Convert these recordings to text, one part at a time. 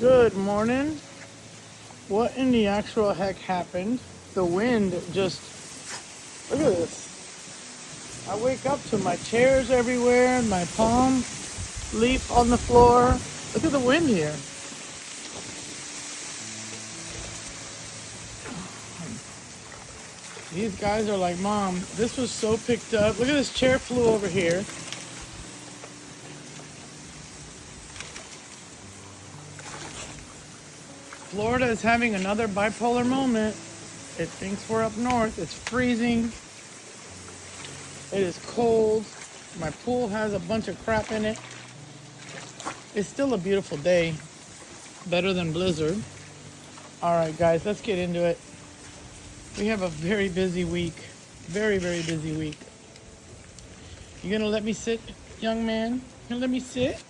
Good morning. What in the actual heck happened? The wind just, look at this. I wake up to my chairs everywhere, my palm leaf on the floor. Look at the wind here. These guys are like, Mom, this was so picked up. Look at this chair flew over here. Florida is having another bipolar moment. It thinks we're up north. It's freezing. It is cold. My pool has a bunch of crap in it. It's still a beautiful day. Better than blizzard. All right, guys, let's get into it. We have a very busy week. Very, very busy week. You gonna let me sit, young man? You gonna let me sit?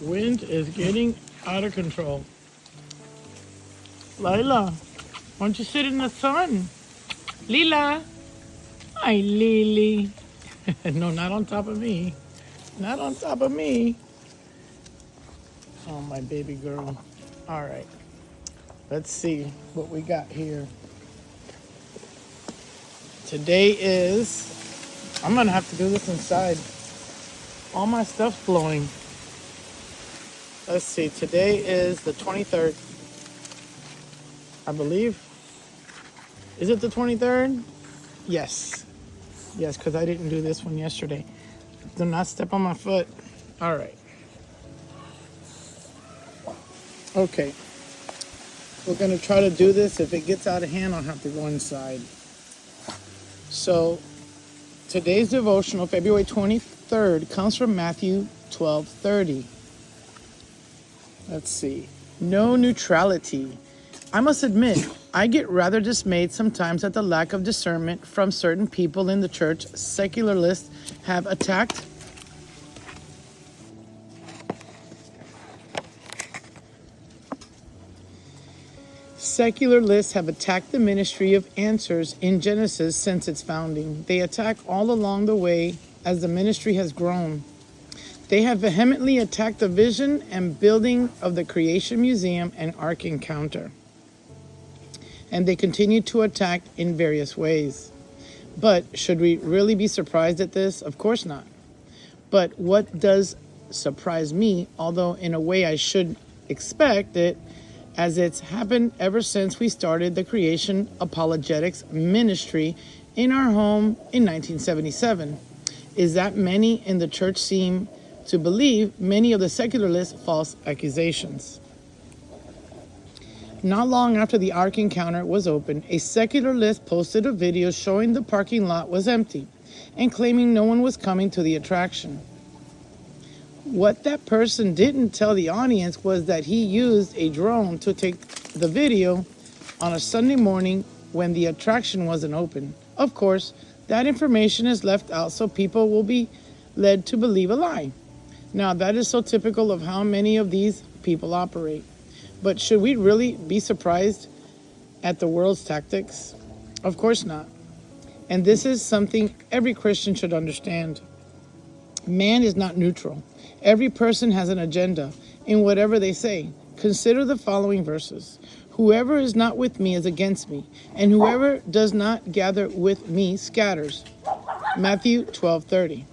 Wind is getting out of control. Lila, why don't you sit in the sun? Lila. Hi, Lily. No, not on top of me. Not on top of me. Oh, my baby girl. All right. Let's see what we got here. Today is, I'm going to have to do this inside. All my stuff's blowing. Let's see. Today is the 23rd. I believe. Is it the 23rd? Yes. Yes, because I didn't do this one yesterday. Do not step on my foot. All right. Okay. We're going to try to do this. If it gets out of hand, I'll have to go inside. So, today's devotional, February 23rd, comes from Matthew 12:30. Let's see. No neutrality. I must admit, I get rather dismayed sometimes at the lack of discernment from certain people in the church. Secularists have attacked the ministry of answers in Genesis since its founding. They attack all along the way as the ministry has grown. They have vehemently attacked the vision and building of the Creation Museum and Ark Encounter. And they continue to attack in various ways. But should we really be surprised at this? Of course not. But what does surprise me, although in a way I should expect it, as it's happened ever since we started the creation apologetics ministry in our home in 1977, is that many in the church seem to believe many of the secularists' false accusations. Not long after the Ark Encounter was opened, a secularist posted a video showing the parking lot was empty and claiming no one was coming to the attraction. What that person didn't tell the audience was that he used a drone to take the video on a Sunday morning when the attraction wasn't open. Of course, that information is left out so people will be led to believe a lie. Now, that is so typical of how many of these people operate. But should we really be surprised at the world's tactics? Of course not. And this is something every Christian should understand. Man is not neutral. Every person has an agenda in whatever they say. Consider the following verses. Whoever is not with me is against me, and whoever does not gather with me scatters. Matthew 12:30.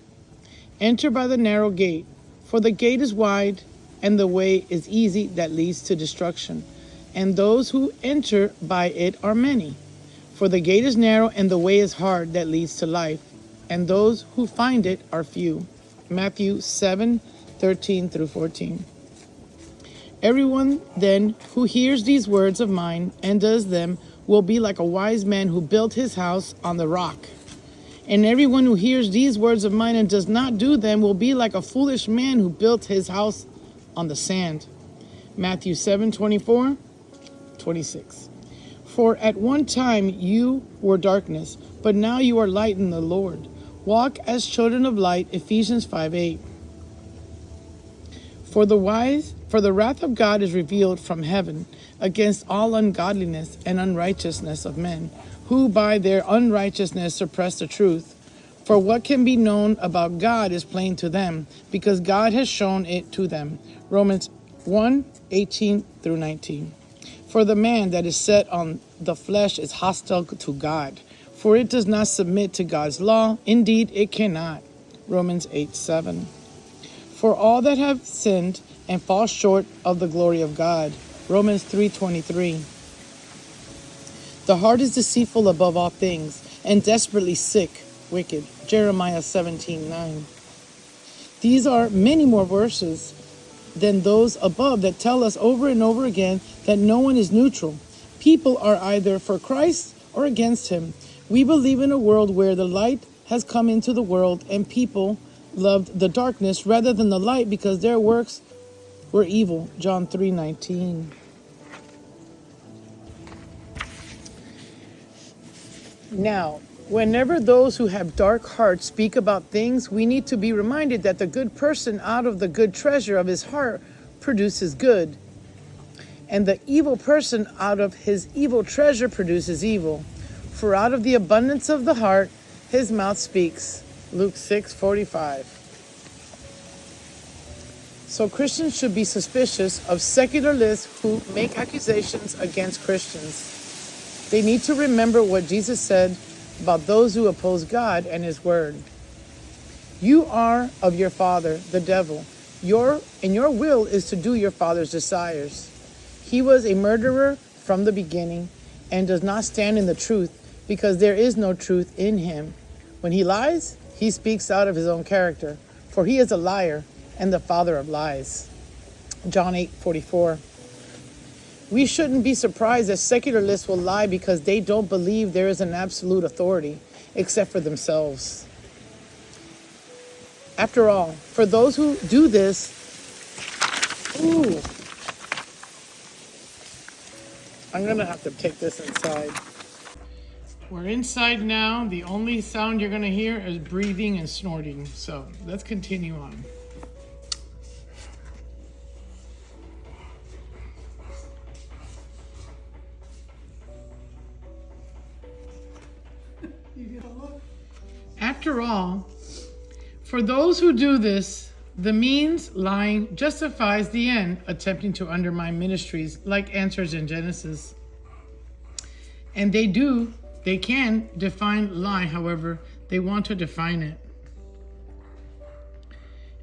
Enter by the narrow gate, for the gate is wide, and the way is easy that leads to destruction, and those who enter by it are many. For the gate is narrow, and the way is hard that leads to life, and those who find it are few. Matthew 7:13-14. Everyone then who hears these words of mine and does them will be like a wise man who built his house on the rock. And everyone who hears these words of mine and does not do them will be like a foolish man who built his house on the sand. Matthew 7:24-26. For at one time you were darkness, but now you are light in the Lord. Walk as children of light. Ephesians 5:8. For the wrath of God is revealed from heaven against all ungodliness and unrighteousness of men, who by their unrighteousness suppress the truth. For what can be known about God is plain to them, because God has shown it to them. Romans 1:18 through 19. For the man that is set on the flesh is hostile to God, for it does not submit to God's law. Indeed, it cannot. Romans 8:7. For all that have sinned and fall short of the glory of God. Romans 3:23. The heart is deceitful above all things and desperately sick, wicked. Jeremiah 17:9. These are many more verses than those above that tell us over and over again that no one is neutral. People are either for Christ or against him. We believe in a world where the light has come into the world and people loved the darkness rather than the light because their works were evil. John 3:19. Now, whenever those who have dark hearts speak about things, we need to be reminded that the good person out of the good treasure of his heart produces good, and the evil person out of his evil treasure produces evil. For out of the abundance of the heart, his mouth speaks. Luke 6:45. So Christians should be suspicious of secularists who make accusations against Christians. They need to remember what Jesus said about those who oppose God and his word. You are of your father, the devil. Your will is to do your father's desires. He was a murderer from the beginning and does not stand in the truth because there is no truth in him. When he lies, he speaks out of his own character, for he is a liar and the father of lies. John 8:44. We shouldn't be surprised that secularists will lie because they don't believe there is an absolute authority except for themselves. After all, for those who do this, I'm going to have to take this inside. We're inside now. The only sound you're going to hear is breathing and snorting. So let's continue on. After all, for those who do this, the means lying justifies the end, attempting to undermine ministries like Answers in Genesis. And they can define lie however they want to define it.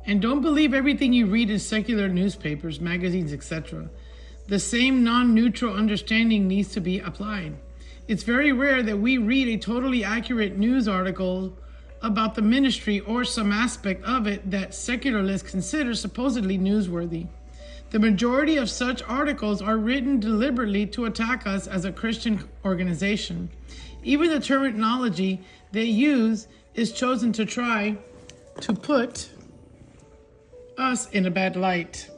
And don't believe everything you read in secular newspapers, magazines, etc. The same non-neutral understanding needs to be applied. It's very rare that we read a totally accurate news article about the ministry or some aspect of it that secularists consider supposedly newsworthy. The majority of such articles are written deliberately to attack us as a Christian organization. Even the terminology they use is chosen to try to put us in a bad light.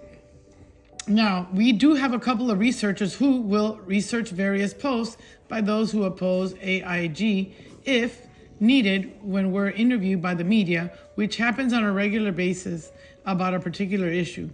Now, we do have a couple of researchers who will research various posts by those who oppose AIG if needed when we're interviewed by the media, which happens on a regular basis about a particular issue.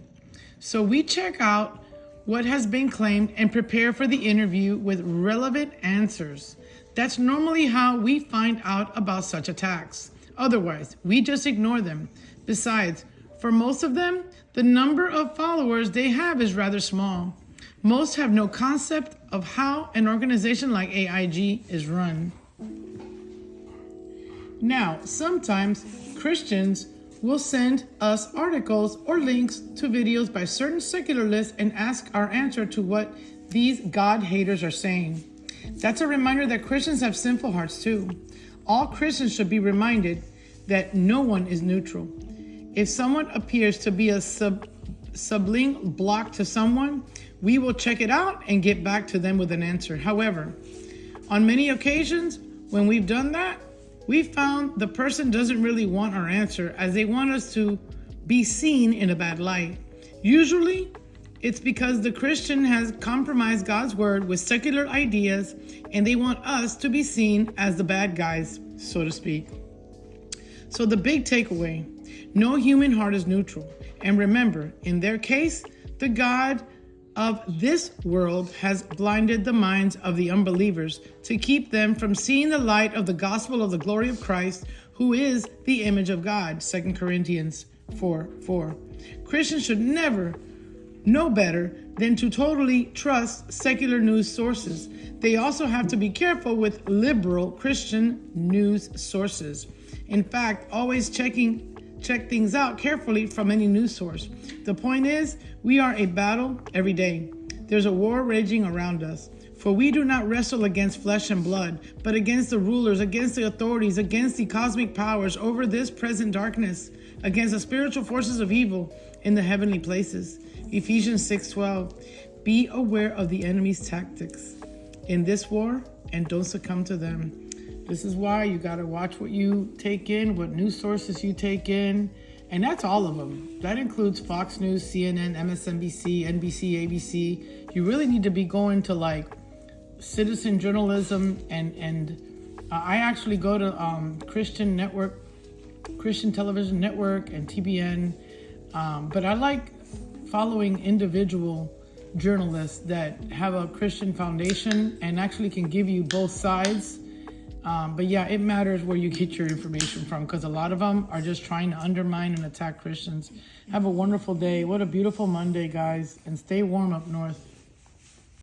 So we check out what has been claimed and prepare for the interview with relevant answers. That's normally how we find out about such attacks. Otherwise, we just ignore them. Besides, for most of them, the number of followers they have is rather small. Most have no concept of how an organization like AIG is run. Now, sometimes Christians will send us articles or links to videos by certain secularists and ask our answer to what these God haters are saying. That's a reminder that Christians have sinful hearts too. All Christians should be reminded that no one is neutral. If someone appears to be a subling block to someone, we will check it out and get back to them with an answer. However, on many occasions, when we've done that, we found the person doesn't really want our answer as they want us to be seen in a bad light. Usually, it's because the Christian has compromised God's word with secular ideas and they want us to be seen as the bad guys, so to speak. So the big takeaway, no human heart is neutral. And remember, in their case, the God of this world has blinded the minds of the unbelievers to keep them from seeing the light of the gospel of the glory of Christ, who is the image of God, 2 Corinthians 4:4. Christians should never know better than to totally trust secular news sources. They also have to be careful with liberal Christian news sources. In fact, always check things out carefully from any news source. The point is, we are a battle every day. There's a war raging around us. For we do not wrestle against flesh and blood, but against the rulers, against the authorities, against the cosmic powers over this present darkness, against the spiritual forces of evil in the heavenly places. Ephesians 6:12. Be aware of the enemy's tactics in this war and don't succumb to them. This is why you got to watch what you take in, what news sources you take in. And that's all of them. That includes Fox News, CNN, MSNBC, NBC, ABC. You really need to be going to like citizen journalism and I actually go to Christian Television Network and TBN. But I like following individual journalists that have a Christian foundation and actually can give you both sides. But yeah, it matters where you get your information from because a lot of them are just trying to undermine and attack Christians. Have a wonderful day. What a beautiful Monday, guys. And stay warm up north.